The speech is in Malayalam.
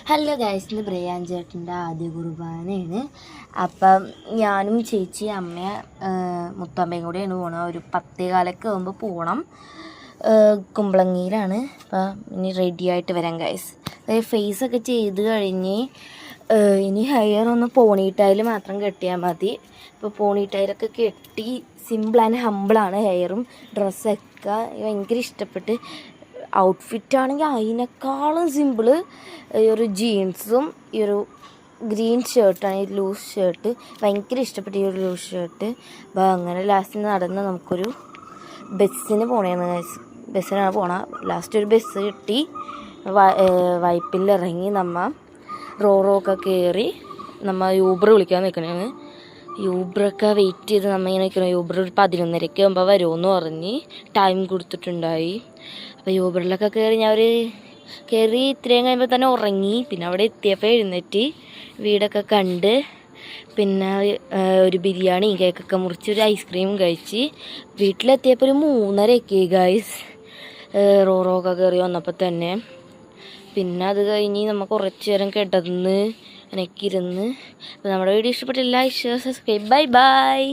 ഹലോ ഗൈസ്, ഇന്ന് ബ്രയാൻ ചേട്ടൻ്റെ ആദ്യ കുർബാനയാണ്. അപ്പം ഞാനും ചേച്ചി അമ്മ മുത്തമ്മയും കൂടെയാണ് പോകണം. ഒരു 10:15 ആകുമ്പോൾ പോകണം. കുമ്പളങ്ങിയിലാണ്. അപ്പം ഇനി റെഡി ആയിട്ട് വരാം ഗൈസ്. ഫേസൊക്കെ ചെയ്ത് കഴിഞ്ഞ് ഇനി ഹെയർ ഒന്ന് പോണിട്ടയിൽ മാത്രം കെട്ടിയാൽ മതി. ഇപ്പോൾ പോണിട്ടയിലൊക്കെ കെട്ടി സിമ്പിൾ ആൻഡ് ഹമ്പിളാണ് ഹെയറും ഡ്രസ്സൊക്കെ. ഭയങ്കര ഇഷ്ടപ്പെട്ട്. ഔട്ട്ഫിറ്റാണെങ്കിൽ അതിനേക്കാളും സിമ്പിള്. ഈ ഒരു ജീൻസും ഈ ഒരു ഗ്രീൻ ഷർട്ടാണ്, ഈ ലൂസ് ഷർട്ട്. ഭയങ്കര ഇഷ്ടപ്പെട്ടു ഈ ഒരു ലൂസ് ഷർട്ട്. അപ്പോൾ അങ്ങനെ ലാസ്റ്റ് നടന്ന് നമുക്കൊരു ബസ്സിന് പോണേന്ന്. ബസ്സിനാണ് പോണ. ലാസ്റ്റ് ഒരു ബസ് കിട്ടി. വൈപ്പിലിറങ്ങി നമ്മൾ റോറൊക്കെ കയറി നമ്മൾ യൂബർ വിളിക്കാൻ നിൽക്കണേന്ന്. യൂബറൊക്കെ വെയിറ്റ് ചെയ്ത് നമ്മൾ ഇങ്ങനെ നിൽക്കണം. യൂബർ ഒരു 11:30 ആകുമ്പോൾ വരുമെന്ന് പറഞ്ഞ് ടൈം കൊടുത്തിട്ടുണ്ടായി. അപ്പോൾ യൂബറിലൊക്കെ കയറി ഞാൻ കയറി ഇത്രയും കഴിയുമ്പോൾ തന്നെ ഉറങ്ങി. പിന്നെ അവിടെ എത്തിയപ്പോൾ എഴുന്നേറ്റ് വീടൊക്കെ കണ്ട് പിന്നെ ഒരു ബിരിയാണി കേക്കൊക്കെ മുറിച്ച് ഒരു ഐസ്ക്രീം കഴിച്ച് വീട്ടിലെത്തിയപ്പോൾ ഒരു 3:30 ഗൈസ്. റോറൊക്കെ കയറി വന്നപ്പോൾ തന്നെ. പിന്നെ അത് കഴിഞ്ഞ് നമ്മൾ കുറച്ച് നേരം കിടന്ന് എനിക്കിരുന്ന്. അപ്പോൾ നമ്മുടെ വീഡിയോ ഇഷ്ടപ്പെട്ടില്ല, സബ്സ്ക്രൈബ്. Bye bye.